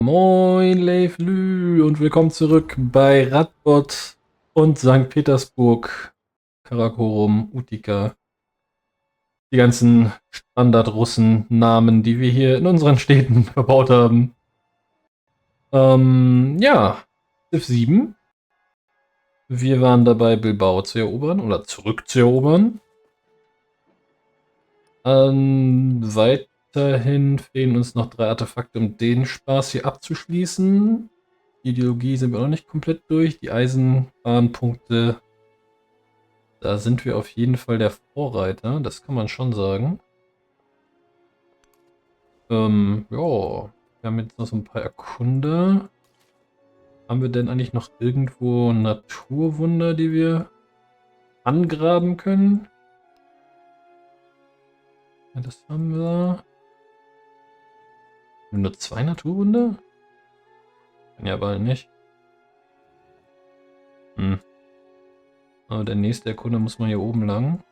Moin Leif Lü und willkommen zurück bei Radbot und St. Petersburg, Karakorum, Utica. Die ganzen Standard-Russen-Namen, die wir hier in unseren Städten verbaut haben. Ja, Civ 7. Wir waren dabei, Bilbao zu erobern oder zurückzuerobern. Weiterhin fehlen uns noch 3 Artefakte, um den Spaß hier abzuschließen. Die Ideologie sind wir noch nicht komplett durch. Die Eisenbahnpunkte, da sind wir auf jeden Fall der Vorreiter. Das kann man schon sagen. Ja, wir haben jetzt noch so ein paar Erkunder. Haben wir denn eigentlich noch irgendwo Naturwunder, die wir angraben können? Ja, das haben wir. Nur 2 Naturwunder? Kann ja bald nicht. Aber der nächste Erkunder muss man hier oben lang.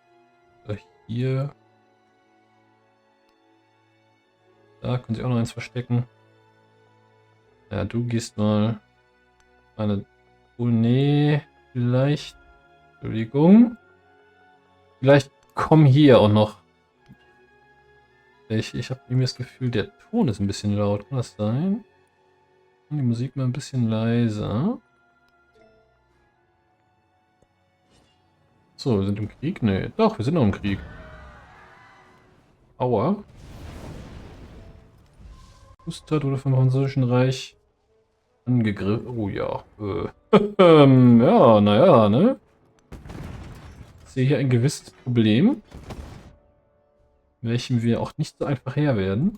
Hier. Da können sich auch noch eins verstecken. Ja, du gehst mal. Oh nee. Vielleicht. Entschuldigung. Vielleicht kommen hier auch noch. Ich habe irgendwie das Gefühl, der Ton ist ein bisschen laut. Kann das sein? Und die Musik mal ein bisschen leiser. So, wir sind im Krieg? Nee, doch, wir sind noch im Krieg. Aua. Pustadt wurde vom Französischen Reich angegriffen. Oh ja. Ja, naja, ne? Ich sehe hier ein gewisses Problem, welchem wir auch nicht so einfach Herr werden.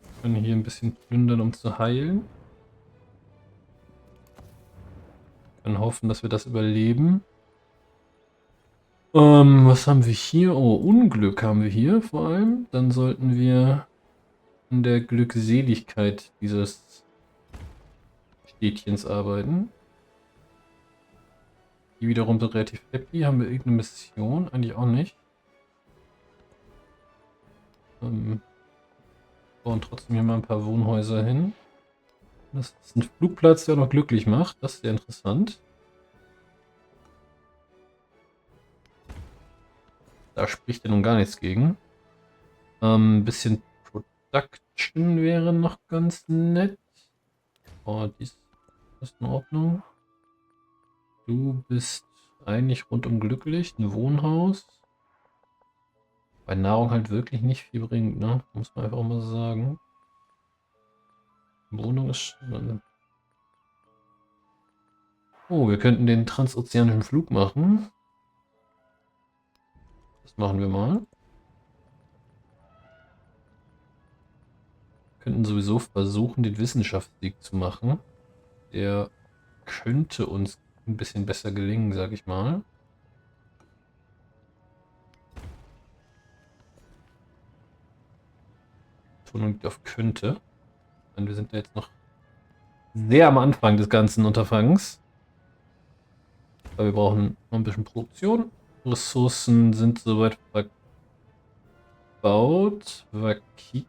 Wir können hier ein bisschen plündern, um zu heilen. Wir können hoffen, dass wir das überleben. Was haben wir hier? Oh, Unglück haben wir hier vor allem. Dann sollten wir an der Glückseligkeit dieses Städtchens arbeiten. Die wiederum sind relativ happy. Haben wir irgendeine Mission? Eigentlich auch nicht. Bauen trotzdem hier mal ein paar Wohnhäuser hin. Das ist ein Flugplatz, der auch noch glücklich macht. Das ist sehr interessant. Da spricht ja nun gar nichts gegen. Ein bisschen Production wäre noch ganz nett. Oh, dies ist in Ordnung. Du bist eigentlich rundum glücklich. Ein Wohnhaus. Bei Nahrung halt wirklich nicht viel bringt, ne? Muss man einfach mal sagen. Wohnung ist... Oh, wir könnten den transozeanischen Flug machen. Das machen wir mal. Wir könnten sowieso versuchen, den Wissenschaftssieg zu machen. Der könnte uns ein bisschen besser gelingen, sag ich mal. Betonung liegt auf könnte. Und wir sind ja jetzt noch sehr am Anfang des ganzen Unterfangs. Aber wir brauchen noch ein bisschen Produktion. Ressourcen sind soweit verbaut. Wakita-Stadt.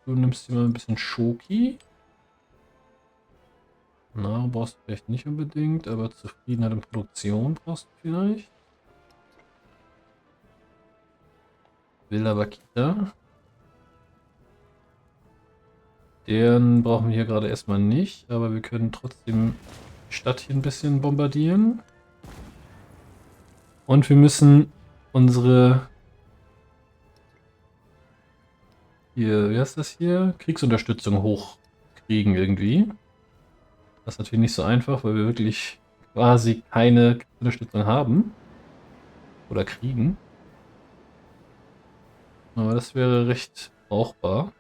Du nimmst hier mal ein bisschen Schoki. Nahrung brauchst du vielleicht nicht unbedingt, aber Zufriedenheit und Produktion brauchst du vielleicht. Villa Wakita. Den brauchen wir hier gerade erstmal nicht, aber wir können trotzdem die Stadt hier ein bisschen bombardieren. Und wir müssen unsere... Hier, wie heißt das hier? Kriegsunterstützung hochkriegen irgendwie. Das ist natürlich nicht so einfach, weil wir wirklich quasi keine Unterstützung haben. Oder kriegen. Aber das wäre recht brauchbar.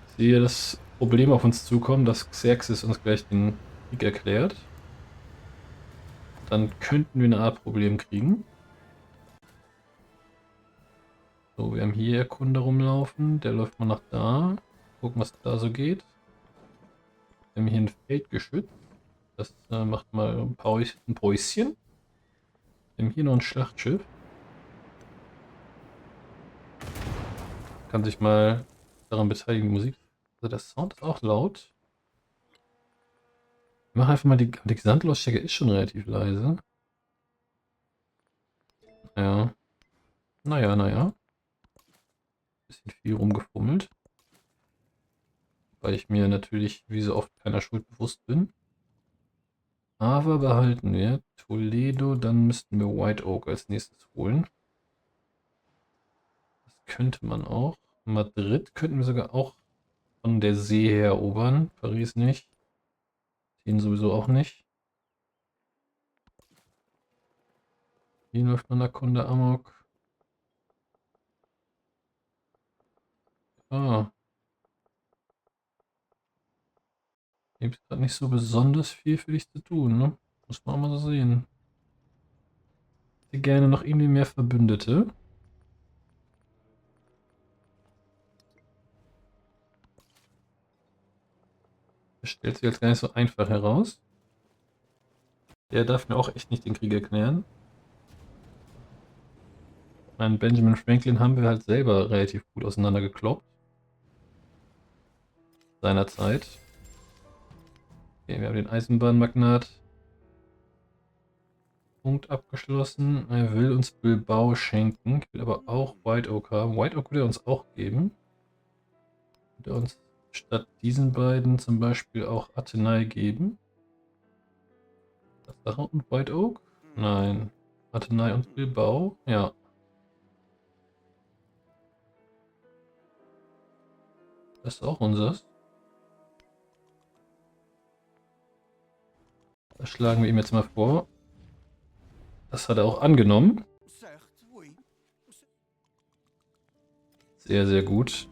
Ich sehe das Problem auf uns zukommen, dass Xerxes uns gleich den Krieg erklärt. Dann könnten wir eine Art Problem kriegen. So, wir haben hier Erkunder rumlaufen. Der läuft mal nach da. Gucken, was da so geht. Wir haben hier ein Feldgeschütz. Das macht mal ein Päuschen. Wir haben hier noch ein Schlachtschiff. Kann sich mal daran beteiligen, die Musik. Also der Sound ist auch laut. Ich mache einfach mal die Gesamtlautstärke ist schon relativ leise. Ja. Naja. Bisschen viel rumgefummelt. Weil ich mir natürlich wie so oft keiner Schuld bewusst bin. Aber behalten wir Toledo, dann müssten wir White Oak als nächstes holen. Das könnte man auch. Madrid könnten wir sogar auch von der See her erobern. Paris nicht. Den sowieso auch nicht. Hier läuft man der Kunde amok. Ah. Gibt es gerade nicht so besonders viel für dich zu tun, ne? Muss man auch mal so sehen. Ich hätte gerne noch irgendwie mehr Verbündete. Das stellt sich jetzt gar nicht so einfach heraus. Der darf mir auch echt nicht den Krieg erklären. Meinen Benjamin Franklin haben wir halt selber relativ gut auseinandergekloppt. Seinerzeit. Okay, wir haben den Eisenbahnmagnat. Punkt abgeschlossen. Er will uns Bilbao schenken. Ich will aber auch White Oak haben. White Oak will er uns auch geben. Will er uns statt diesen beiden zum Beispiel auch Athenai geben. Tatsache und White Oak? Nein. Athenai und Bilbao? Ja. Das ist auch unseres. Das schlagen wir ihm jetzt mal vor. Das hat er auch angenommen. Sehr, sehr gut. Ich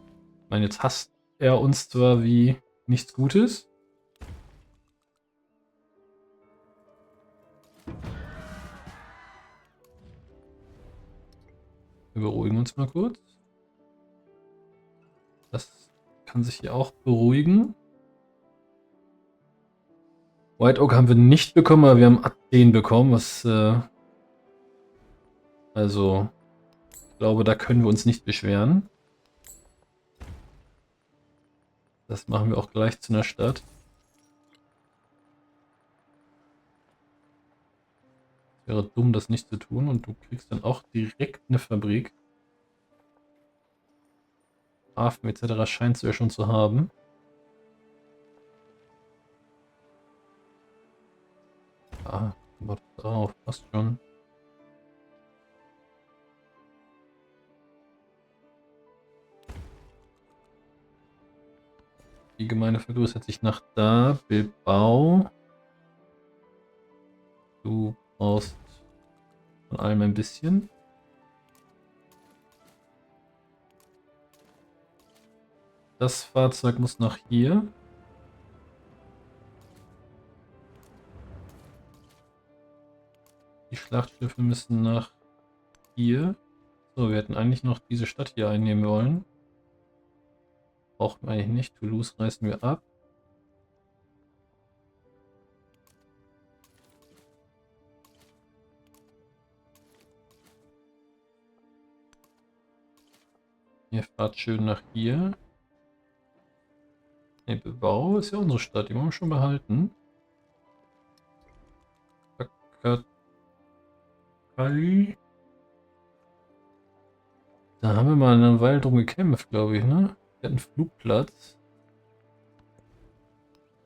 meine, jetzt hasst er uns zwar wie nichts Gutes. Wir beruhigen uns mal kurz. Das kann sich hier auch beruhigen. White Oak haben wir nicht bekommen, aber wir haben Athen bekommen, was also ich glaube, da können wir uns nicht beschweren. Das machen wir auch gleich zu einer Stadt. Wäre dumm, das nicht zu tun und du kriegst dann auch direkt eine Fabrik. Hafen etc. scheinst du ja schon zu haben. Ah, warte drauf, passt schon. Die Gemeinde vergrößert sich nach da. Bilbao. Du brauchst von allem ein bisschen. Das Fahrzeug muss nach hier. Die Schlachtschiffe müssen nach hier. So, wir hätten eigentlich noch diese Stadt hier einnehmen wollen. Brauchen wir eigentlich nicht. Toulouse reißen wir ab. Ihr fahrt schön nach hier. Ne, Bilbao ist ja unsere Stadt. Die wollen wir schon behalten. Kali. Da haben wir mal eine Weile drum gekämpft, glaube ich, ne? Wir hatten einen Flugplatz.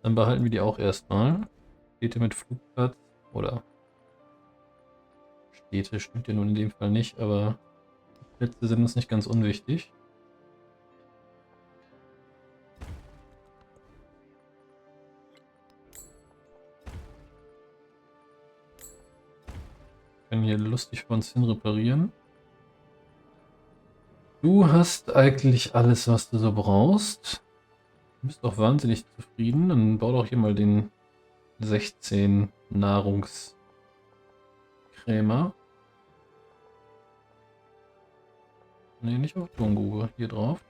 Dann behalten wir die auch erstmal. Städte mit Flugplatz. Oder Städte stimmt ja nun in dem Fall nicht, aber Plätze sind uns nicht ganz unwichtig. Wir können hier lustig vor uns hin reparieren. Du hast eigentlich alles, was du so brauchst. Du bist auch wahnsinnig zufrieden. Dann bau doch hier mal den 16 Nahrungskrämer. Ne, nicht auf Tongrube. Hier drauf.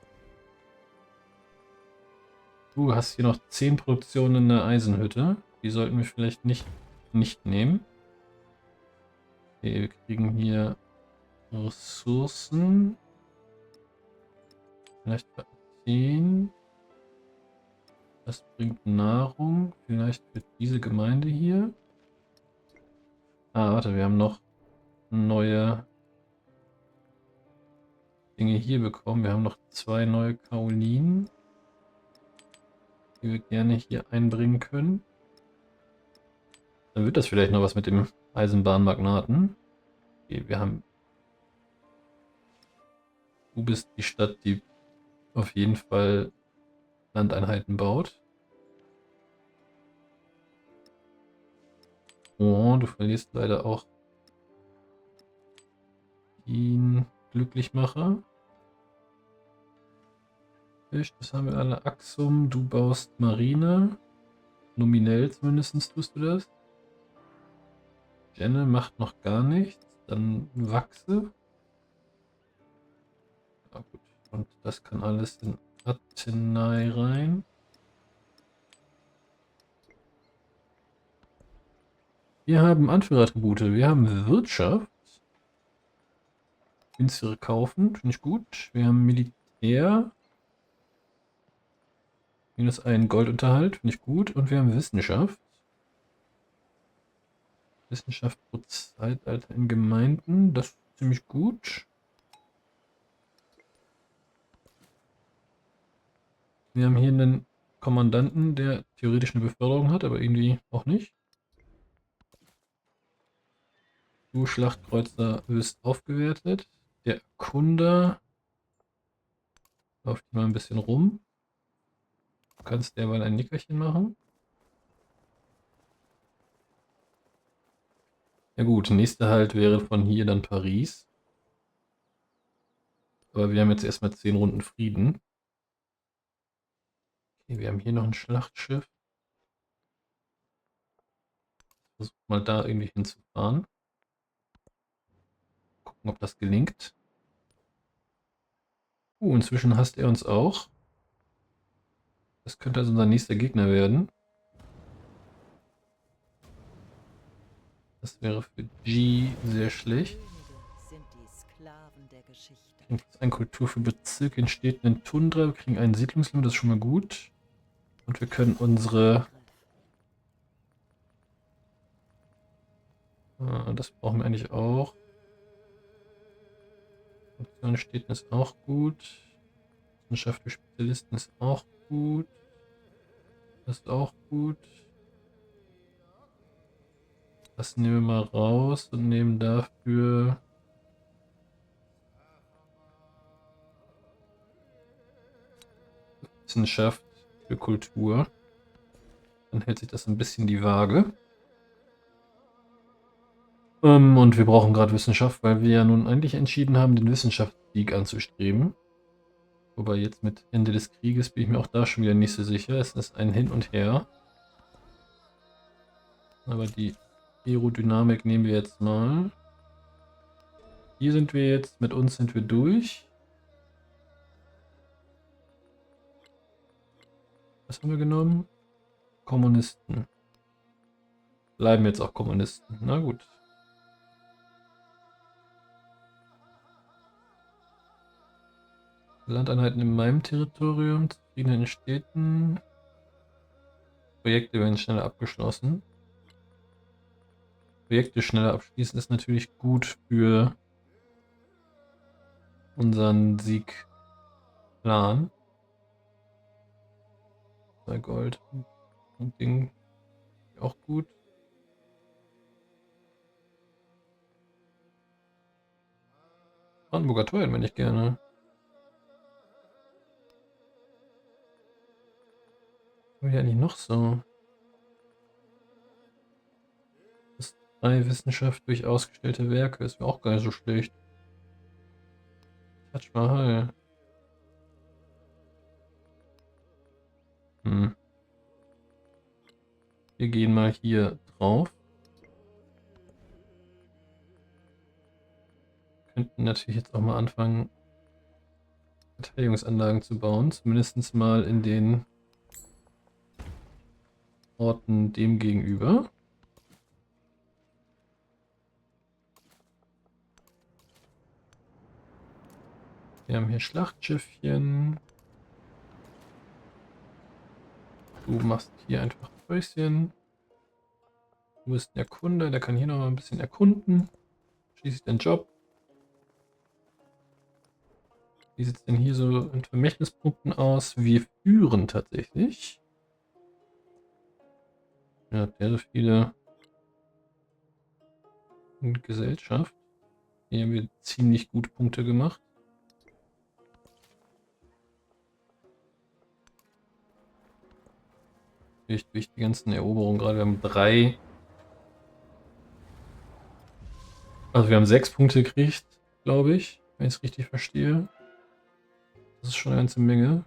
Du hast hier noch 10 Produktionen in der Eisenhütte. Die sollten wir vielleicht nicht nehmen. Okay, wir kriegen hier Ressourcen. Vielleicht für 10. Das bringt Nahrung. Vielleicht für diese Gemeinde hier. Ah, warte, wir haben noch neue Dinge hier bekommen. Wir haben noch 2 neue Kaolinen, die wir gerne hier einbringen können. Dann wird das vielleicht noch was mit dem Eisenbahnmagnaten. Okay, du bist die Stadt, die auf jeden Fall Landeinheiten baut. Oh, du verlierst leider auch den Glücklichmacher. Fisch, das haben wir alle. Axum, du baust Marine. Nominell zumindest tust du das. Jenne macht noch gar nichts. Dann Wachse. Ja, gut. Und das kann alles in Athenai rein. Wir haben Anführerattribute. Wir haben Wirtschaft. Günstigere kaufen. Finde ich gut. Wir haben Militär. -1 Goldunterhalt. Finde ich gut. Und wir haben Wissenschaft. Wissenschaft pro Zeitalter in Gemeinden. Das ist ziemlich gut. Wir haben hier einen Kommandanten, der theoretisch eine Beförderung hat, aber irgendwie auch nicht. Du Schlachtkreuzer wirst aufgewertet. Der Erkunder läuft mal ein bisschen rum. Du kannst derweil ein Nickerchen machen. Ja gut, nächster Halt wäre von hier dann Paris. Aber wir haben jetzt erstmal 10 Runden Frieden. Okay, wir haben hier noch ein Schlachtschiff. Versuch mal da irgendwie hinzufahren. Gucken, ob das gelingt. Inzwischen hasst er uns auch. Das könnte also unser nächster Gegner werden. Das wäre für G sehr schlecht. Wir kriegen plus 1 Kultur für Bezirke in Städten in Tundra. Wir kriegen einen Siedlungslimit, das ist schon mal gut. Und wir können unsere... das brauchen wir eigentlich auch. Funktion in Städten ist auch gut. Wissenschaft für Spezialisten ist auch gut. Das ist auch gut. Das nehmen wir mal raus und nehmen dafür... Wissenschaft für Kultur. Dann hält sich das ein bisschen die Waage. Und wir brauchen gerade Wissenschaft, weil wir ja nun eigentlich entschieden haben, den Wissenschaftssieg anzustreben. Wobei jetzt mit Ende des Krieges bin ich mir auch da schon wieder nicht so sicher. Es ist ein Hin und Her. Aber die Aerodynamik nehmen wir jetzt mal. Hier sind wir jetzt, mit uns sind wir durch. Was haben wir genommen? Kommunisten. Bleiben jetzt auch Kommunisten. Na gut. Landeinheiten in meinem Territorium, zufrieden in Städten. Projekte werden schneller abgeschlossen. Projekte schneller abschließen ist natürlich gut für unseren Siegplan. 2 Gold und Ding auch gut. Brandenburger Tor hätten wir nicht gerne. Was haben wir eigentlich noch so? Das 3 Wissenschaft durch ausgestellte Werke ist mir auch gar nicht so schlecht. Taj Mahal. Wir gehen mal hier drauf. Könnten natürlich jetzt auch mal anfangen, Verteidigungsanlagen zu bauen. Zumindest mal in den Orten dem gegenüber. Wir haben hier Schlachtschiffchen. Du machst hier einfach Häuschen. Du bist ein Erkunder, der kann hier noch mal ein bisschen erkunden. Schließlich deinen Job. Wie sieht es denn hier so in Vermächtnispunkten aus? Wir führen tatsächlich. Ja, der so viele in Gesellschaft. Hier haben wir ziemlich gute Punkte gemacht. Durch die ganzen Eroberungen gerade. Wir haben 3. Also wir haben 6 Punkte gekriegt, glaube ich, wenn ich es richtig verstehe. Das ist schon eine ganze Menge.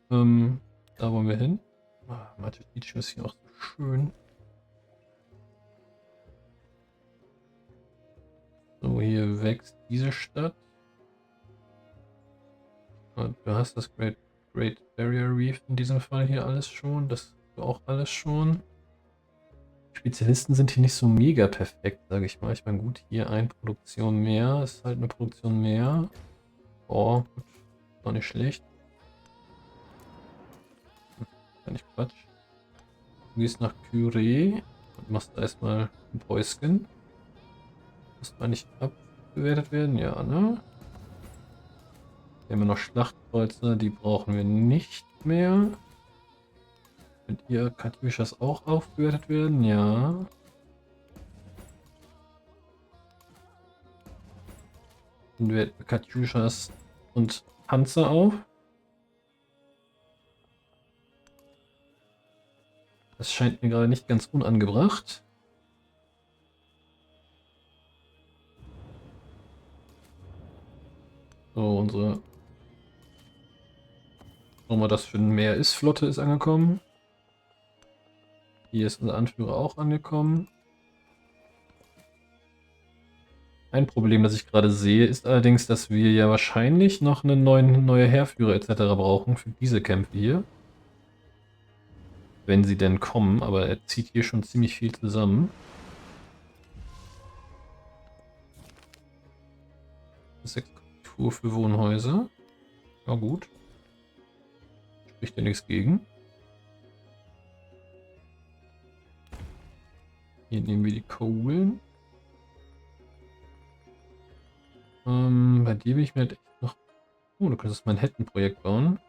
Da wollen wir hin. Machu Picchu ist hier auch so schön. So, hier wächst diese Stadt. Und du hast das Great Barrier Reef in diesem Fall hier alles schon. Das auch alles schon. Spezialisten sind hier nicht so mega perfekt, sage ich mal. Ich meine, gut, hier eine Produktion mehr. Ist halt eine Produktion mehr. Oh, gut. Auch nicht schlecht. Gar nicht Quatsch. Du gehst nach Curé und machst da erstmal ein Päuschen. Muss man nicht abgewertet werden? Ja, ne? Hier haben wir noch Schlachtkreuzer, die brauchen wir nicht mehr. Könnt ihr Katjuschas auch aufgewertet werden? Ja. Dann werten wir Katjuschas und Panzer auf. Das scheint mir gerade nicht ganz unangebracht. So, unsere... Schauen wir mal, das für ein Meer ist. Flotte ist angekommen. Hier ist unser Anführer auch angekommen. Ein Problem, das ich gerade sehe, ist allerdings, dass wir ja wahrscheinlich noch einen neue Heerführer etc. brauchen für diese Kämpfe hier. Wenn sie denn kommen, aber er zieht hier schon ziemlich viel zusammen. Sektor für Wohnhäuser. Ja gut. Spricht ja nichts gegen. Hier nehmen wir die Kohlen. Bei dir bin ich mir halt echt noch... Oh, du könntest mein Manhattan-Projekt bauen.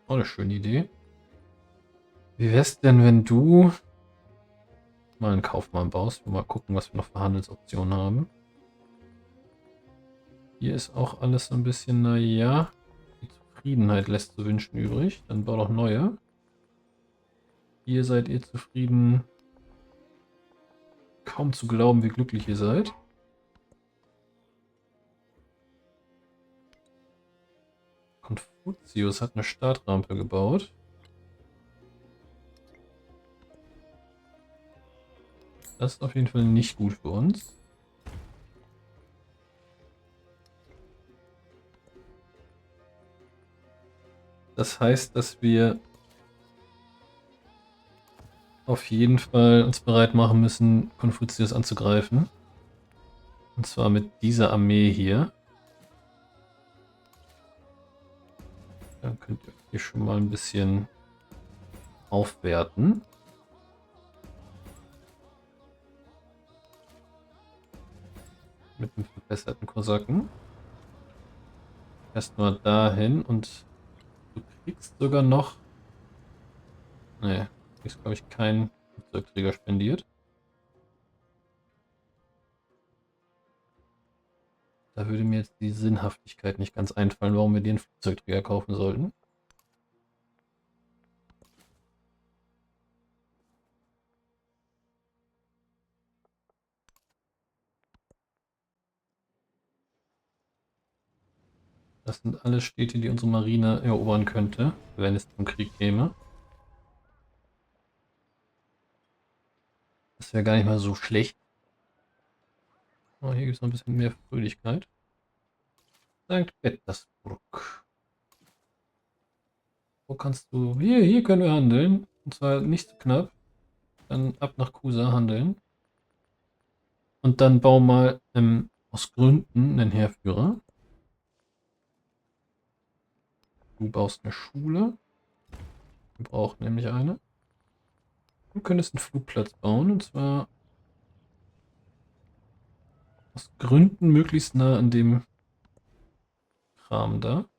Auch eine schöne Idee. Wie wär's denn, wenn du mal einen Kaufmann baust? Mal gucken, was wir noch für Handelsoptionen haben. Hier ist auch alles so ein bisschen, naja, die Zufriedenheit lässt zu wünschen übrig. Dann bau doch neue. Hier seid ihr zufrieden. Kaum zu glauben, wie glücklich ihr seid. Konfuzius hat eine Startrampe gebaut. Das ist auf jeden Fall nicht gut für uns. Das heißt, dass wir auf jeden Fall uns bereit machen müssen, Konfuzius anzugreifen. Und zwar mit dieser Armee hier. Dann könnt ihr hier schon mal ein bisschen aufwerten. Mit einem verbesserten Kosaken. Erstmal dahin und du kriegst sogar noch... Ne, du kriegst glaube ich keinen Flugzeugträger spendiert. Da würde mir jetzt die Sinnhaftigkeit nicht ganz einfallen, warum wir den Flugzeugträger kaufen sollten. Das sind alles Städte, die unsere Marine erobern könnte, wenn es zum Krieg käme. Das wäre gar nicht mal so schlecht. Oh, hier gibt es noch ein bisschen mehr Fröhlichkeit. St. Petersburg. Wo kannst du... Hier können wir handeln. Und zwar nicht zu knapp. Dann ab nach Kusa handeln. Und dann bau mal aus Gründen einen Heerführer. Du baust eine Schule. Wir brauchen nämlich eine. Du könntest einen Flugplatz bauen. Und zwar aus Gründen möglichst nah an dem Kram da.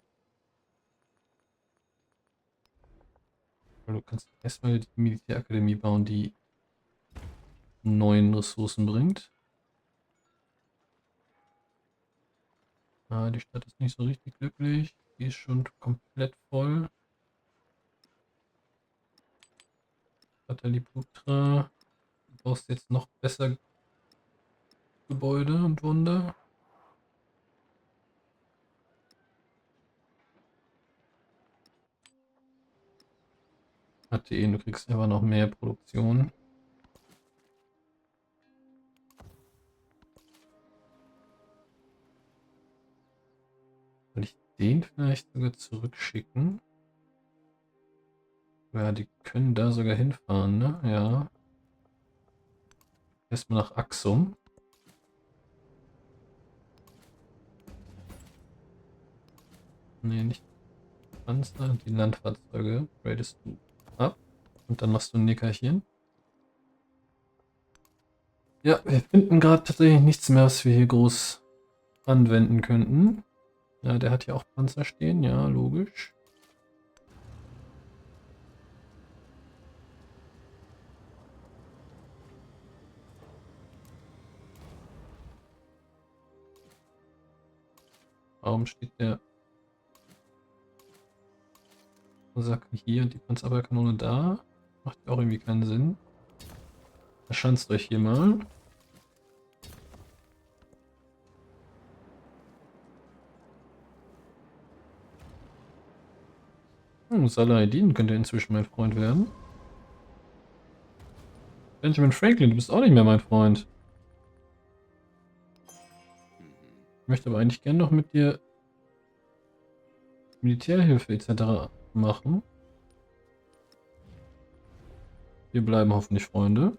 Du kannst erstmal die Militärakademie bauen, die neuen Ressourcen bringt. Ah, die Stadt ist nicht so richtig glücklich. Die ist schon komplett voll. Pataliputra. Du brauchst jetzt noch besser Gebäude und Wunder. Athen, du kriegst aber noch mehr Produktion. Soll ich den vielleicht sogar zurückschicken? Ja, die können da sogar hinfahren, ne? Ja. Erstmal nach Axum. Ne, nicht Panzer. Die Landfahrzeuge gradest du ab. Und dann machst du ein Nickerchen. Ja, wir finden gerade tatsächlich nichts mehr, was wir hier groß anwenden könnten. Ja, der hat hier auch Panzer stehen. Ja, logisch. Warum steht der Sack hier und die Panzerabwehrkanone da? Macht auch irgendwie keinen Sinn. Verschanzt euch hier mal. Saladin könnte inzwischen mein Freund werden. Benjamin Franklin, du bist auch nicht mehr mein Freund. Ich möchte aber eigentlich gerne noch mit dir Militärhilfe etc. machen. Wir bleiben hoffentlich Freunde.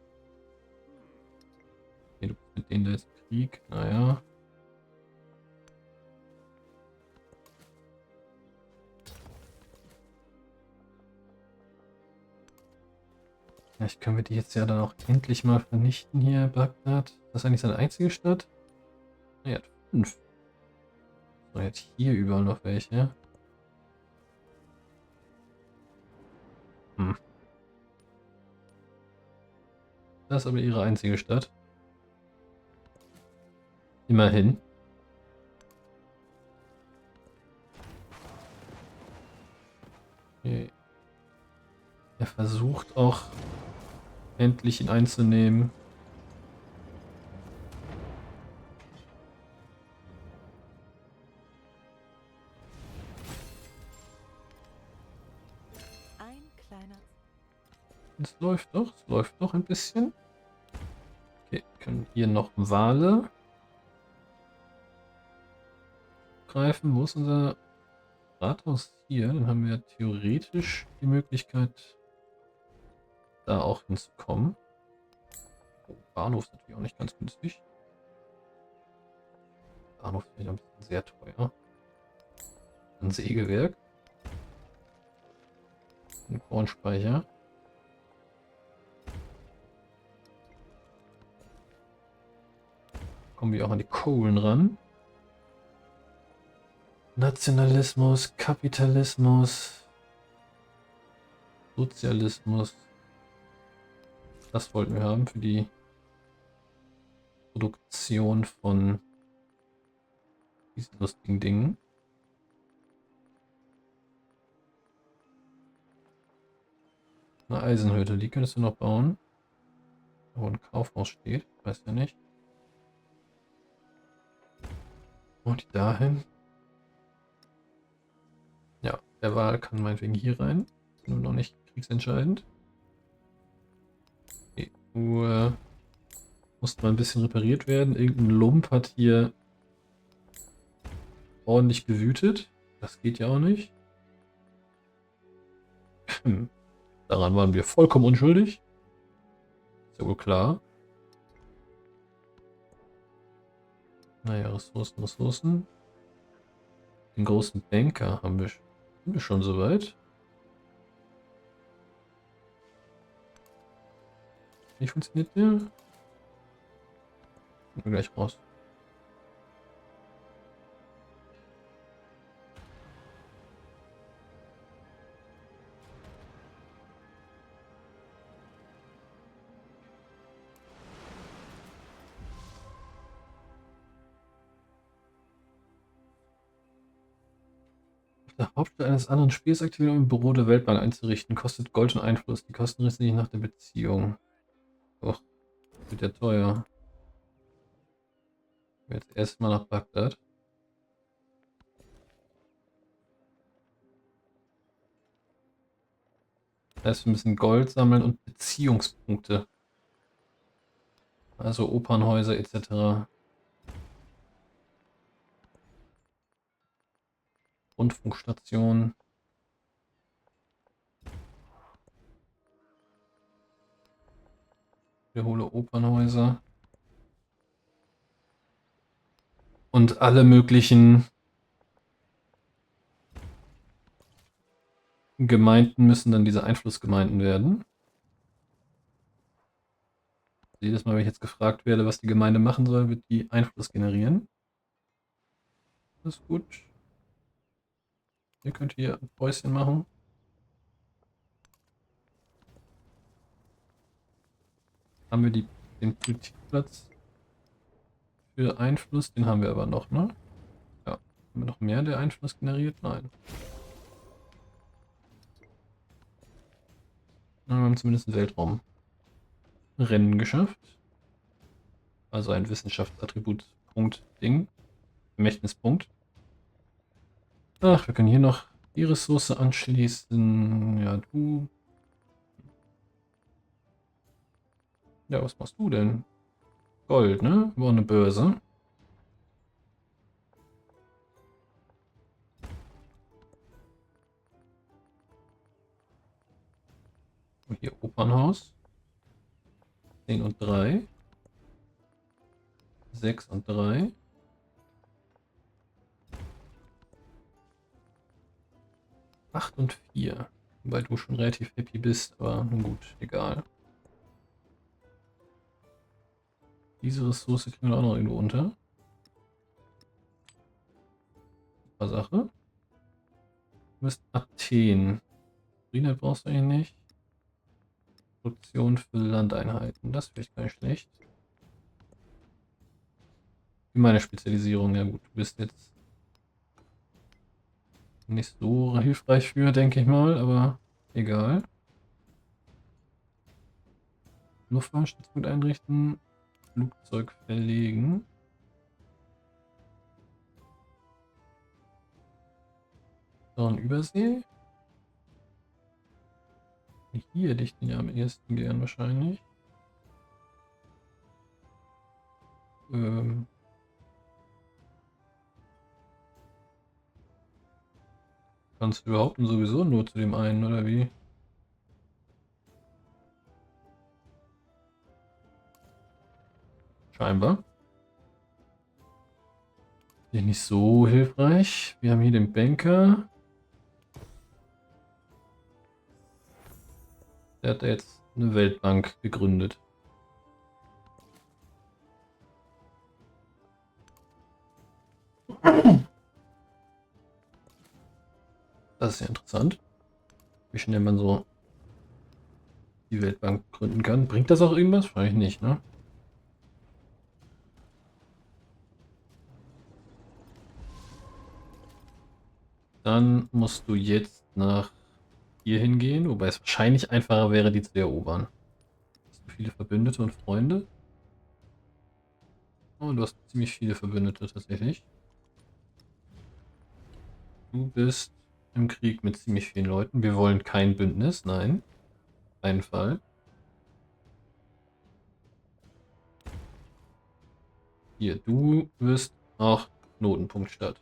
Okay, du bist mit denen da jetzt im Krieg. Naja. Vielleicht können wir die jetzt ja dann auch endlich mal vernichten hier, Bagdad. Das ist eigentlich seine einzige Stadt? Er hat 5. So, jetzt hier überall noch welche. Hm. Das ist aber ihre einzige Stadt. Immerhin. Okay. Er versucht auch endlich ihn einzunehmen. Es läuft doch ein bisschen. Okay, können hier noch Wale greifen. Wo ist unser Rathaus hier? Dann haben wir theoretisch die Möglichkeit, da auch hinzukommen. Oh, Bahnhof ist natürlich auch nicht ganz günstig. Bahnhof ist wieder ein bisschen sehr teuer. Ein Sägewerk. Ein Kornspeicher. Kommen wir auch an die Kohlen ran. Nationalismus, Kapitalismus, Sozialismus. Das wollten wir haben für die Produktion von diesen lustigen Dingen. Eine Eisenhütte, die könntest du noch bauen. Wo ein Kaufhaus steht, weiß ja nicht. Und dahin. Ja, der Wal kann meinetwegen hier rein. Nur noch nicht kriegsentscheidend. Okay, du musst mal ein bisschen repariert werden. Irgendein Lump hat hier ordentlich gewütet. Das geht ja auch nicht. Daran waren wir vollkommen unschuldig. Ist ja wohl klar. Naja, Ressourcen, Ressourcen. Den großen Banker haben wir schon soweit. Wie funktioniert der? Finden wir gleich raus. Der Hauptstadt eines anderen Spiels aktivieren, um ein Büro der Weltbank einzurichten. Kostet Gold und Einfluss. Die Kosten richten sich nach der Beziehung. Och, wird ja teuer. Jetzt erstmal nach Bagdad. Erst ein bisschen Gold sammeln und Beziehungspunkte. Also Opernhäuser etc. Rundfunkstation. Wiederhole Opernhäuser. Und alle möglichen Gemeinden müssen dann diese Einflussgemeinden werden. Jedes Mal, wenn ich jetzt gefragt werde, was die Gemeinde machen soll, wird die Einfluss generieren. Das ist gut. Ihr könnt hier ein Päuschen machen. Haben wir den Politikplatz für Einfluss? Den haben wir aber noch, ne? Ja. Haben wir noch mehr, der Einfluss generiert? Nein. Wir haben zumindest ein Weltraumrennen geschafft. Also ein Wissenschaftsattribut-Punkt-Ding. Vermächtnispunkt. Ach, wir können hier noch die Ressource anschließen. Ja, du. Ja, was machst du denn? Gold, ne? Über eine Börse. Und hier Opernhaus. 10 und 3. 6 und 3. 8 und 4. Wobei du schon relativ happy bist, aber nun gut, egal. Diese Ressource kriegen wir auch noch irgendwo unter. Super Sache. Du bist Athen. Greenheit brauchst du eigentlich nicht. Produktion für Landeinheiten. Das ist vielleicht gar nicht schlecht. Meine Spezialisierung, ja gut, du bist jetzt nicht so hilfreich für, denke ich mal, aber egal. Luftfahrtstützpunkt einrichten, Flugzeug verlegen. So, ein Übersee. Hier dichten ja am ersten gern wahrscheinlich. Kannst du überhaupt sowieso nur zu dem einen, oder wie? Scheinbar. Hier nicht so hilfreich. Wir haben hier den Banker. Der hat da jetzt eine Weltbank gegründet. Das ist ja interessant. Wie schnell man so die Weltbank gründen kann. Bringt das auch irgendwas? Wahrscheinlich nicht, ne? Dann musst du jetzt nach hier hingehen, wobei es wahrscheinlich einfacher wäre, die zu erobern. Hast du viele Verbündete und Freunde? Oh, du hast ziemlich viele Verbündete tatsächlich. Du bist im Krieg mit ziemlich vielen Leuten. Wir wollen kein Bündnis, nein. Keinen Fall. Hier, du wirst auch Knotenpunktstadt.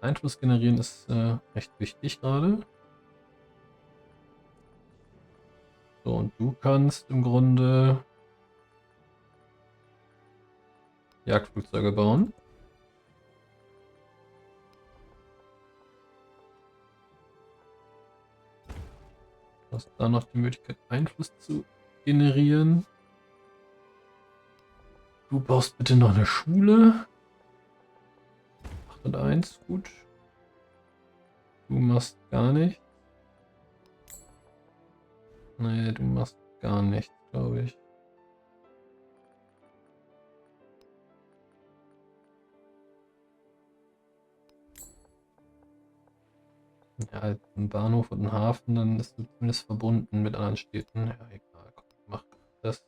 Einfluss generieren ist recht wichtig gerade. So, und du kannst im Grunde Jagdflugzeuge bauen. Du hast da noch die Möglichkeit, Einfluss zu generieren. Du baust bitte noch eine Schule. 8 und 1, gut. Du machst gar nichts. Nee, du machst gar nichts, glaube ich. Ja, ein Bahnhof und ein Hafen, dann ist du zumindest verbunden mit anderen Städten. Ja, egal, komm, mach das.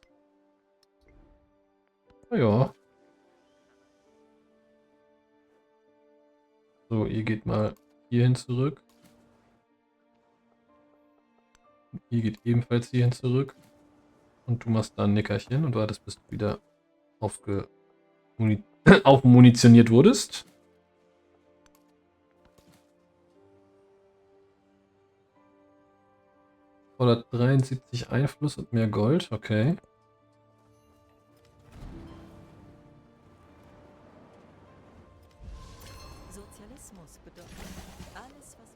Naja. So, ihr geht mal hierhin zurück. Ihr geht ebenfalls hierhin zurück. Und du machst da ein Nickerchen und wartest, bis du wieder aufmunitioniert wurdest. Fordert 73 Einfluss und mehr Gold, okay. Sozialismus bedeutet alles, was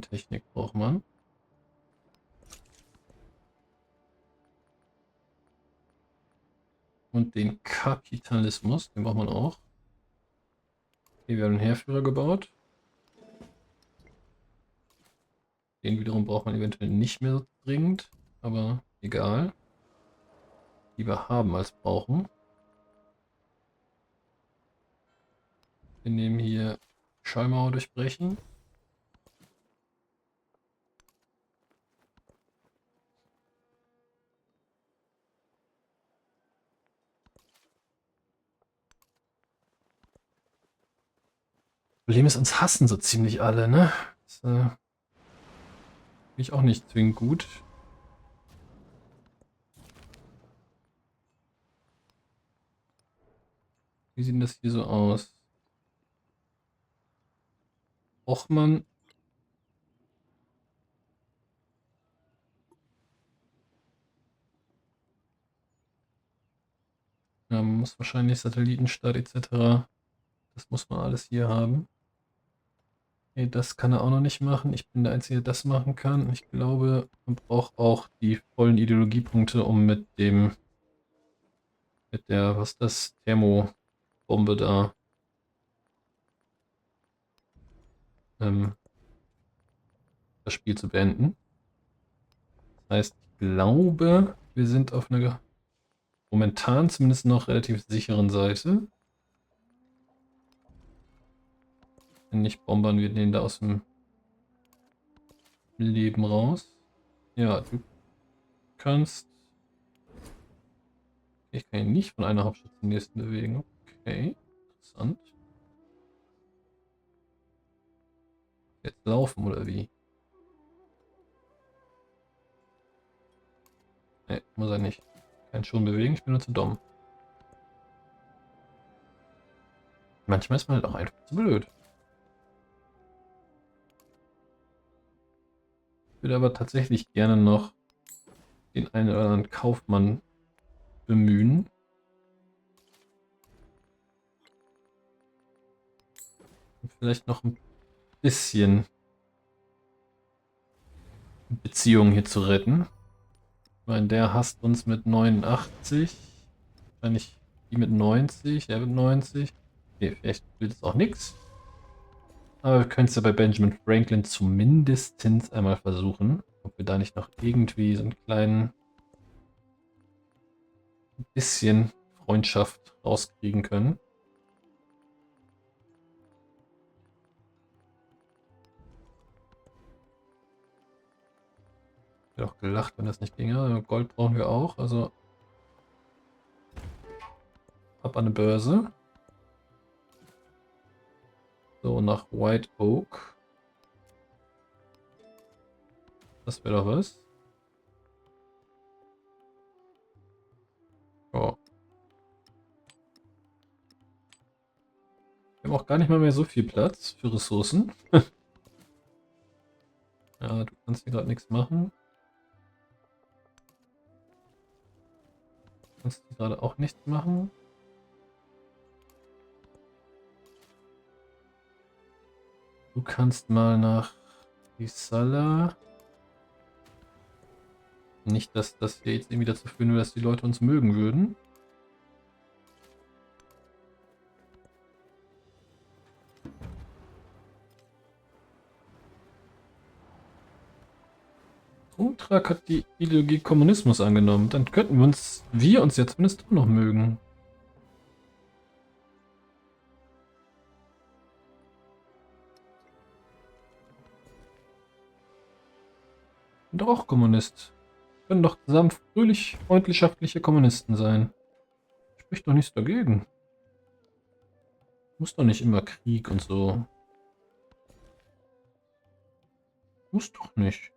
Technik braucht man. Und den Kapitalismus, den braucht man auch. Okay, wir haben einen Heerführer gebaut. Den wiederum braucht man eventuell nicht mehr so dringend, aber egal. Lieber haben als brauchen. Wir nehmen hier Schallmauer durchbrechen. Problem ist, uns hassen so ziemlich alle, ne? Das finde ich auch nicht zwingend gut. Wie sieht das hier so aus? Ochmann. Ja, man muss wahrscheinlich Satellitenstadt etc. Das muss man alles hier haben. Okay, das kann er auch noch nicht machen. Ich bin der Einzige, der das machen kann. Ich glaube, man braucht auch die vollen Ideologiepunkte, um mit der, was ist das, Thermobombe da, das Spiel zu beenden. Das heißt, ich glaube, wir sind auf einer momentan zumindest noch relativ sicheren Seite. Wenn nicht, bombern wir den da aus dem Leben raus. Ja, du kannst. Ich kann ihn nicht von einer Hauptstadt zur nächsten bewegen. Okay, interessant. Jetzt laufen oder wie? Ne, muss er nicht. Kann schon bewegen, ich bin nur zu dumm. Manchmal ist man halt auch einfach zu blöd. Ich würde aber tatsächlich gerne noch den einen oder anderen Kaufmann bemühen. Und vielleicht noch ein bisschen Beziehungen hier zu retten. Ich meine, der hasst uns mit 89. Wahrscheinlich die mit 90, der mit 90. Okay, vielleicht wird es auch nichts. Aber wir können es ja bei Benjamin Franklin zumindest einmal versuchen, ob wir da nicht noch irgendwie so einen kleinen bisschen Freundschaft rauskriegen können. Ich hätte auch gelacht, wenn das nicht ginge. Gold brauchen wir auch, also ab an eine Börse. So, nach White Oak. Das wäre doch was. Wir haben auch gar nicht mal mehr so viel Platz für Ressourcen. Ja, du kannst hier gerade nichts machen. Du kannst hier gerade auch nichts machen. Du kannst mal nach Isala. Nicht, dass das hier jetzt irgendwie dazu führen würde, dass die Leute uns mögen würden. Umtrag hat die Ideologie Kommunismus angenommen. Dann könnten wir uns jetzt zumindest auch noch mögen. Bin doch auch Kommunist. Können doch sanft, fröhlich, freundlichschaftliche Kommunisten sein. Spricht doch nichts dagegen. Muss doch nicht immer Krieg und so. Muss doch nicht.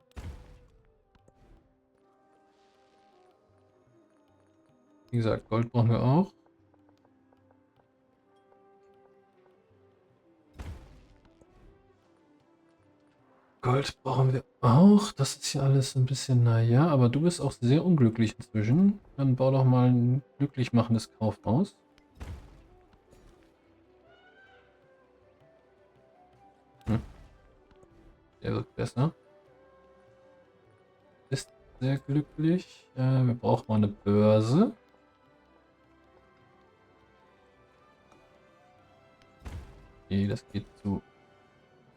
Wie gesagt, Gold brauchen wir auch. Gold brauchen wir auch. Das ist ja alles ein bisschen, naja, aber du bist auch sehr unglücklich inzwischen. Dann bau doch mal ein glücklich machendes Kaufhaus. Der wird besser. Ist sehr glücklich. Wir brauchen mal eine Börse. Okay, das geht zu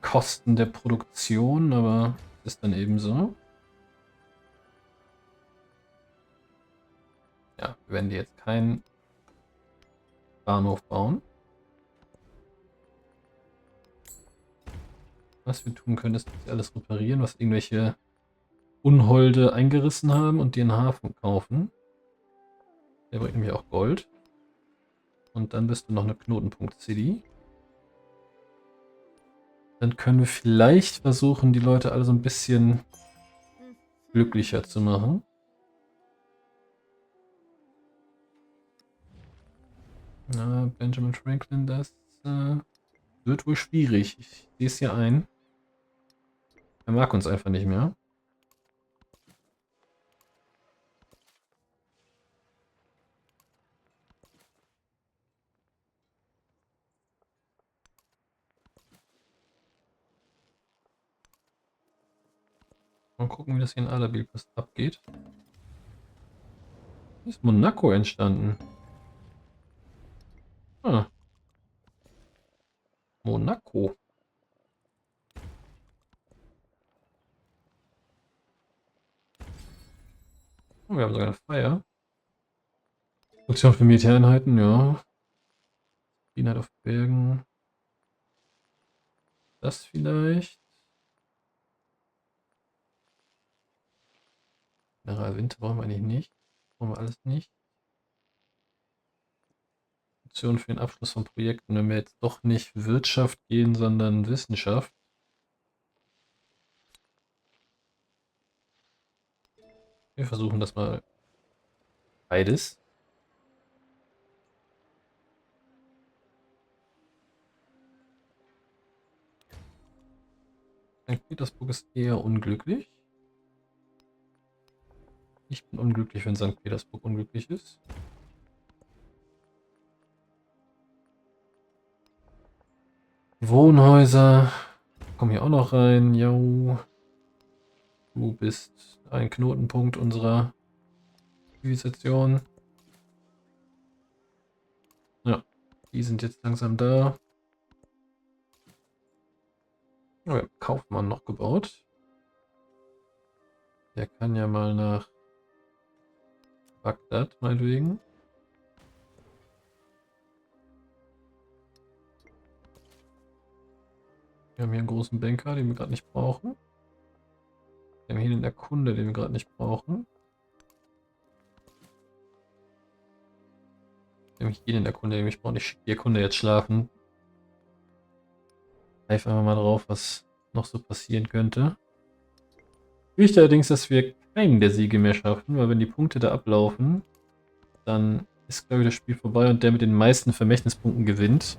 Kosten der Produktion, aber ist dann eben so. Ja, wir werden jetzt keinen Bahnhof bauen. Was wir tun können, ist dass wir alles reparieren, was irgendwelche Unholde eingerissen haben und den Hafen kaufen. Der bringt nämlich auch Gold. Und dann bist du noch eine Knotenpunkt-City. Dann können wir vielleicht versuchen, die Leute alle so ein bisschen glücklicher zu machen. Na, Benjamin Franklin, das wird wohl schwierig. Ich sehe es hier ein. Er mag uns einfach nicht mehr. Mal gucken, wie das hier in Alabil abgeht. Hier ist Monaco entstanden. Ah. Monaco. Oh, wir haben sogar eine Feier. Option für Militäreinheiten, ja. Einheit auf Bergen. Das vielleicht. General Winter brauchen wir eigentlich nicht. Brauchen wir alles nicht. Option für den Abschluss von Projekten, wenn wir jetzt doch nicht Wirtschaft gehen, sondern Wissenschaft. Wir versuchen das mal beides. St. Petersburg ist eher unglücklich. Ich bin unglücklich, wenn St. Petersburg unglücklich ist. Wohnhäuser kommen hier auch noch rein. Jo. Du bist ein Knotenpunkt unserer Zivilisation. Ja, die sind jetzt langsam da. Oh, wir haben Kaufmann noch gebaut. Der kann ja mal nach Bagdad, meinetwegen. Wir haben hier einen großen Banker, den wir gerade nicht brauchen. Wir haben hier den Erkunder, den wir gerade nicht brauchen. Wir haben hier den Erkunder, den ich brauche. Ich schicke die Erkunder jetzt schlafen. Greif einfach mal drauf, was noch so passieren könnte. Ich fürchte allerdings, dass wir keinen der Siege mehr schaffen, weil wenn die Punkte da ablaufen, dann ist, glaube ich, das Spiel vorbei und der mit den meisten Vermächtnispunkten gewinnt.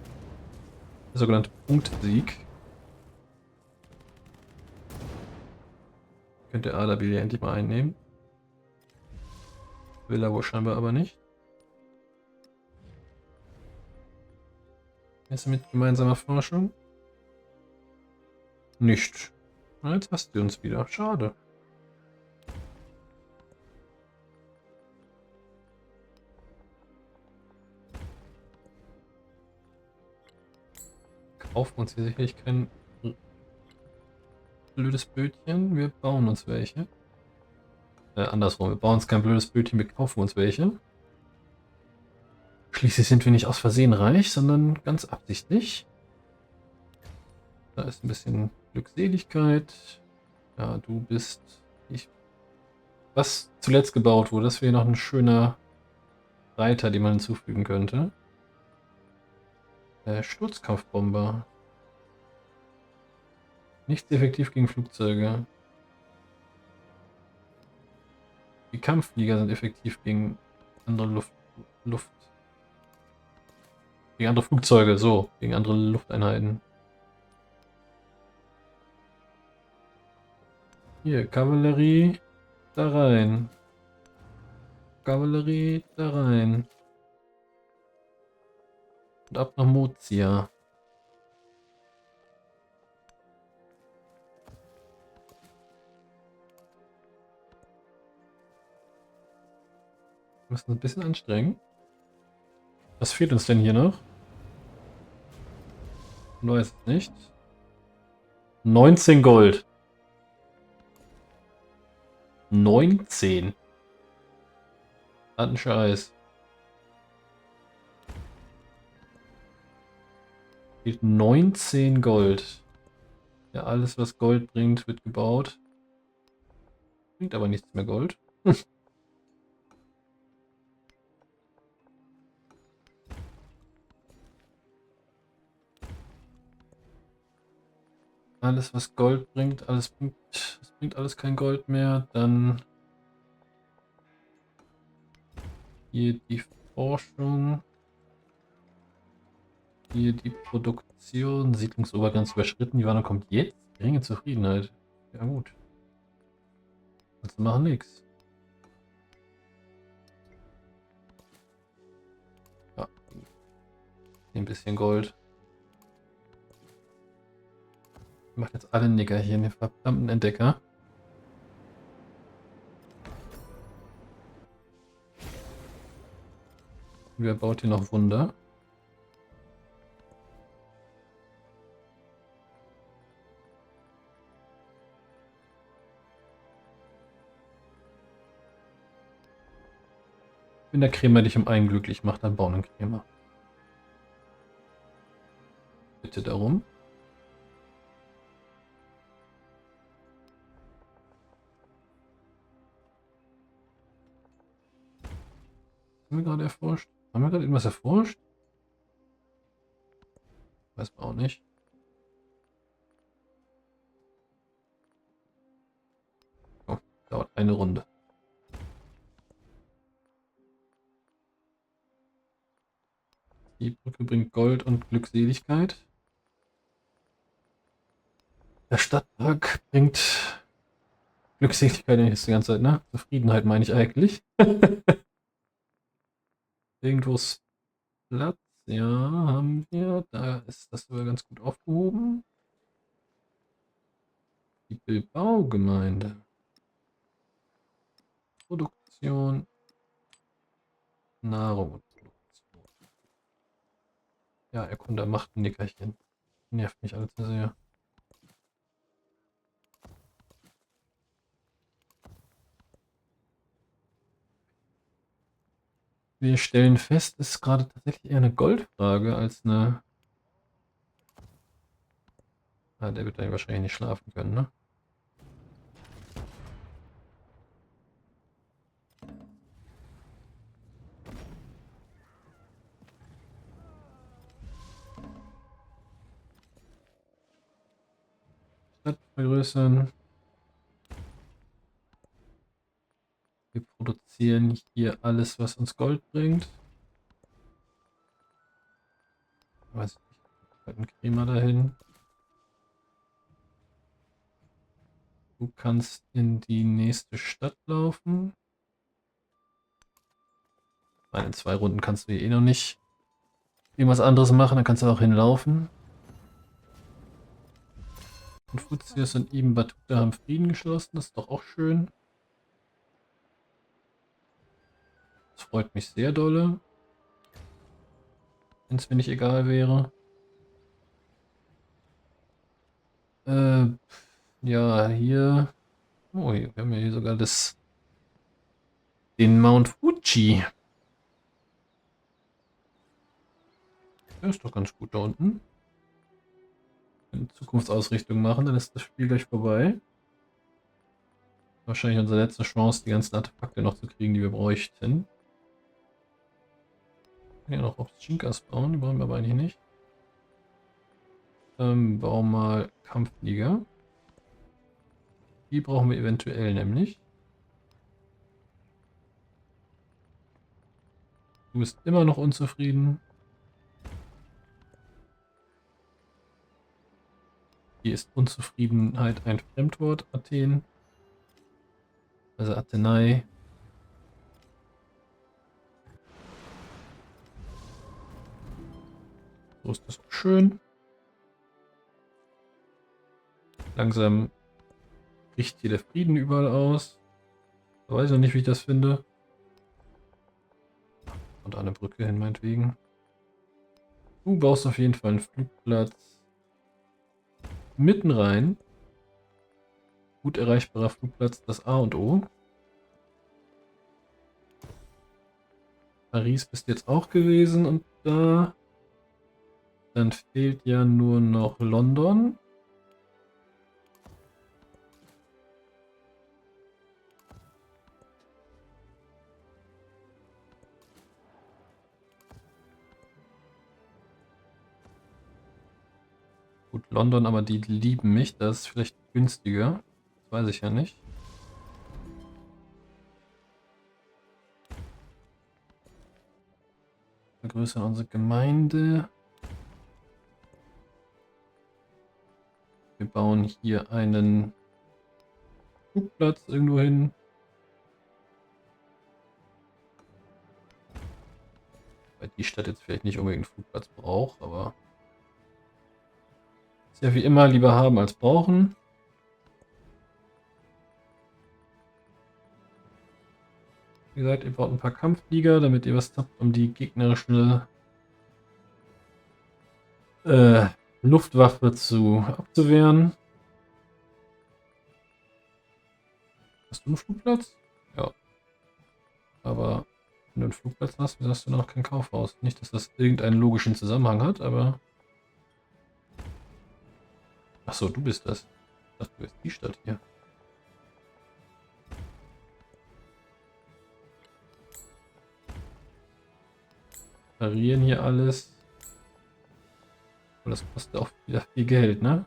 Der sogenannte Punktsieg. Könnte Adabil ja endlich mal einnehmen. Will er wohl scheinbar aber nicht. Ist er mit gemeinsamer Forschung? Nicht. Na, jetzt hast du uns wieder. Schade. Kaufen uns hier sicherlich kein blödes Bötchen. Wir bauen uns welche. Andersrum. Wir bauen uns kein blödes Bötchen, wir kaufen uns welche. Schließlich sind wir nicht aus Versehen reich, sondern ganz absichtlich. Da ist ein bisschen Glückseligkeit. Ja, du bist... Was zuletzt gebaut wurde, das wäre noch ein schöner Reiter, den man hinzufügen könnte. Sturzkampfbomber. Nicht effektiv gegen Flugzeuge. Die Kampfflieger sind effektiv gegen andere gegen andere Flugzeuge, so, gegen andere Lufteinheiten. Hier, Kavallerie, da rein. Kavallerie, da rein. Und ab nach Mozia. Wir müssen ein bisschen anstrengen. Was fehlt uns denn hier noch? Ich weiß es nicht. 19 Gold. 19. Hat ein Scheiß. Fehlt 19 Gold. Ja, alles was Gold bringt, wird gebaut. Bringt aber nichts mehr Gold. Alles was Gold bringt, es bringt alles kein Gold mehr. Dann hier die Forschung. Hier die Produktion. Siedlungsobergrenze überschritten. Die Warnung kommt jetzt. Geringe Zufriedenheit. Ja gut. Also machen nichts. Ja. Ein bisschen Gold. Macht jetzt alle Nigger hier, den verdammten Entdecker. Wer baut hier noch Wunder? Wenn der Krämer dich um einen glücklich macht, dann bauen einen Krämer. Bitte darum. Haben wir gerade erforscht? Haben wir gerade irgendwas erforscht? Weiß man auch nicht. Oh, dauert eine Runde. Die Brücke bringt Gold und Glückseligkeit. Der Stadtpark bringt Glückseligkeit die ganze Zeit, ne? Zufriedenheit meine ich eigentlich. Irgendwo ist Platz. Ja, haben wir. Da ist das aber ganz gut aufgehoben. Die Bilbao-Gemeinde. Produktion. Nahrung und Produktion. Ja, Erkunder macht ein Nickerchen. Nervt mich allzu sehr. Wir stellen fest, es ist gerade tatsächlich eher eine Goldfrage als eine... Ah, der wird da wahrscheinlich nicht schlafen können, ne? Stadt vergrößern. Wir produzieren hier alles, was uns Gold bringt. Weiß ich nicht. Halt einen Crema dahin. Du kannst in die nächste Stadt laufen. Nein, in 2 Runden kannst du hier eh noch nicht irgendwas anderes machen, dann kannst du auch hinlaufen. Konfuzius und Ibn Battuta haben Frieden geschlossen, das ist doch auch schön. Das freut mich sehr dolle. Wenn es mir nicht egal wäre. Äh, ja, hier. Oh, wir haben ja hier sogar den Mount Fuji. Der ist doch ganz gut da unten. Wenn wir Zukunftsausrichtung machen, dann ist das Spiel gleich vorbei. Wahrscheinlich unsere letzte Chance, die ganzen Artefakte noch zu kriegen, die wir bräuchten. Wir können ja noch auf Chinkas bauen, die brauchen wir aber eigentlich nicht. Bauen mal Kampfflieger. Die brauchen wir eventuell nämlich. Du bist immer noch unzufrieden. Hier ist Unzufriedenheit ein Fremdwort, Athen. Also Athenai. So ist das schön. Langsam bricht hier der Frieden überall aus. Ich weiß noch nicht, wie ich das finde. Und eine Brücke hin, meinetwegen. Du baust auf jeden Fall einen Flugplatz mitten rein. Gut erreichbarer Flugplatz, das A und O. Paris bist jetzt auch gewesen und da. Dann fehlt ja nur noch London. Gut, London, aber die lieben mich. Das ist vielleicht günstiger. Das weiß ich ja nicht. Vergrößern unsere Gemeinde. Wir bauen hier einen Flugplatz irgendwo hin. Weil die Stadt jetzt vielleicht nicht unbedingt einen Flugplatz braucht, aber ist ja wie immer lieber haben als brauchen. Wie gesagt, ihr braucht ein paar Kampfflieger, damit ihr was habt, um die gegnerische Luftwaffe abzuwehren. Hast du einen Flugplatz? Ja. Aber wenn du einen Flugplatz hast, wieso hast du noch kein Kaufhaus? Nicht, dass das irgendeinen logischen Zusammenhang hat, aber... Achso, du bist das. Ich dachte, du bist die Stadt hier. Parieren hier alles. Und das kostet auch wieder viel Geld, ne?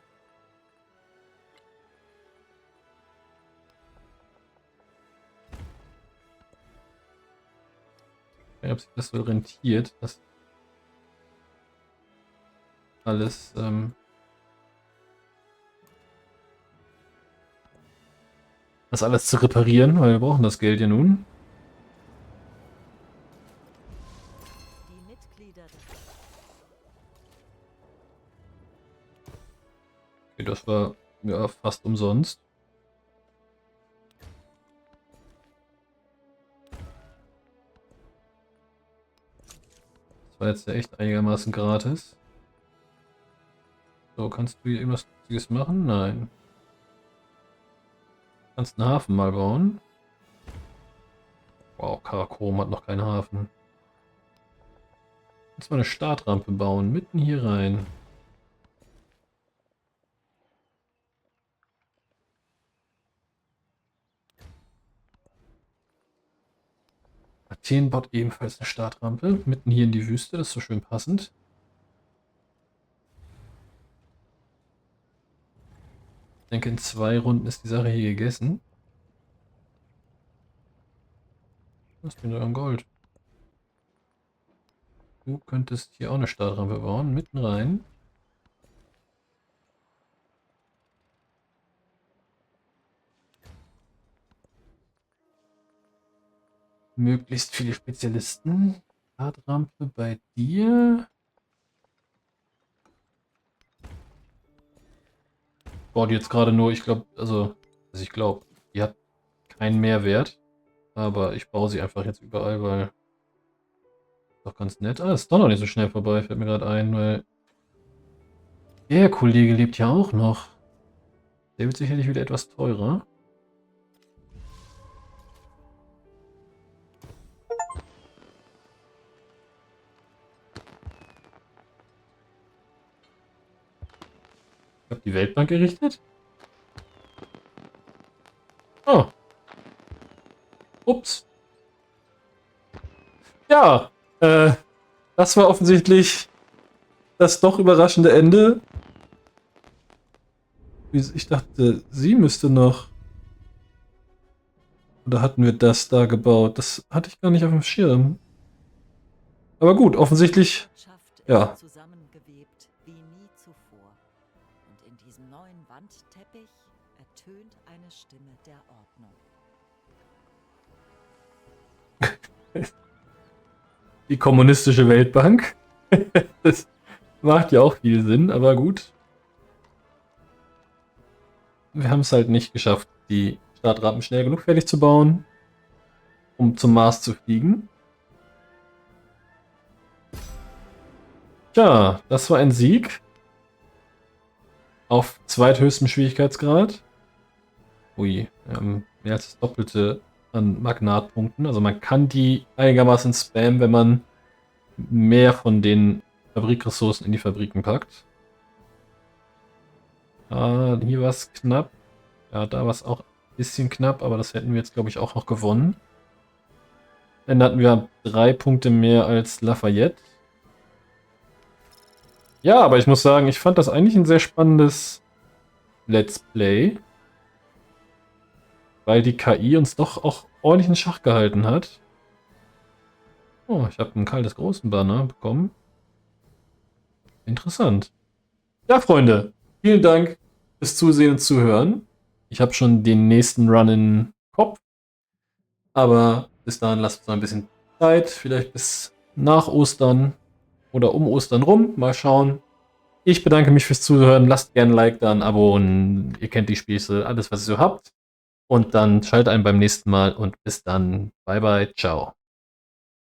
Ich weiß nicht, ob sich das so rentiert, das alles das alles zu reparieren, weil wir brauchen das Geld ja nun. Die Mitglieder Okay, das war ja fast umsonst. Das war jetzt ja echt einigermaßen gratis. So, kannst du hier irgendwas Nützliches machen? Nein. Kannst einen Hafen mal bauen. Wow, Karakorum hat noch keinen Hafen. Jetzt mal eine Startrampe bauen, mitten hier rein. Athen baut ebenfalls eine Startrampe, mitten hier in die Wüste, das ist so schön passend. Ich denke, in 2 Runden ist die Sache hier gegessen. Was bin ich an Gold? Du könntest hier auch eine Startrampe bauen, mitten rein. möglichst viele Spezialisten. Radrampe bei dir. Ich baue die jetzt gerade nur, ich glaube, ich glaube, die hat keinen Mehrwert. Aber ich baue sie einfach jetzt überall, weil ist doch ganz nett. Ah, ist doch noch nicht so schnell vorbei, fällt mir gerade ein, weil der Kollege lebt ja auch noch. Der wird sicherlich wieder etwas teurer. Ich habe die Weltbank errichtet. Oh. Ups. Ja, das war offensichtlich das doch überraschende Ende. Ich dachte, sie müsste noch. Oder hatten wir das da gebaut? Das hatte ich gar nicht auf dem Schirm. Aber gut, offensichtlich, Landschaft ja. ist zusammengewebt wie nie zuvor. Und in diesem neuen Wandteppich ertönt eine Stimme der Ordnung. Die kommunistische Weltbank. Das macht ja auch viel Sinn, aber gut. Wir haben es halt nicht geschafft, die Startrampen schnell genug fertig zu bauen, um zum Mars zu fliegen. Tja, das war ein Sieg. Auf zweithöchstem Schwierigkeitsgrad. Ui, mehr als das Doppelte an Magnatpunkten. Also man kann die einigermaßen spammen, wenn man mehr von den Fabrikressourcen in die Fabriken packt. Hier war es knapp. Ja, da war es auch ein bisschen knapp, aber das hätten wir jetzt, glaube ich, auch noch gewonnen. Dann hatten wir 3 Punkte mehr als Lafayette. Ja, aber ich muss sagen, ich fand das eigentlich ein sehr spannendes Let's Play. Weil die KI uns doch auch ordentlich in Schach gehalten hat. Oh, ich habe ein kaltes großen Banner bekommen. Interessant. Ja, Freunde, vielen Dank fürs Zusehen und Zuhören. Ich habe schon den nächsten Run im Kopf. Aber bis dahin lasst uns noch ein bisschen Zeit. Vielleicht bis nach Ostern oder um Ostern rum. Mal schauen. Ich bedanke mich fürs Zuhören. Lasst gerne ein Like da, ein Abo und ihr kennt die Spieße. Alles, was ihr so habt. Und dann schaltet ein beim nächsten Mal und bis dann. Bye bye. Ciao.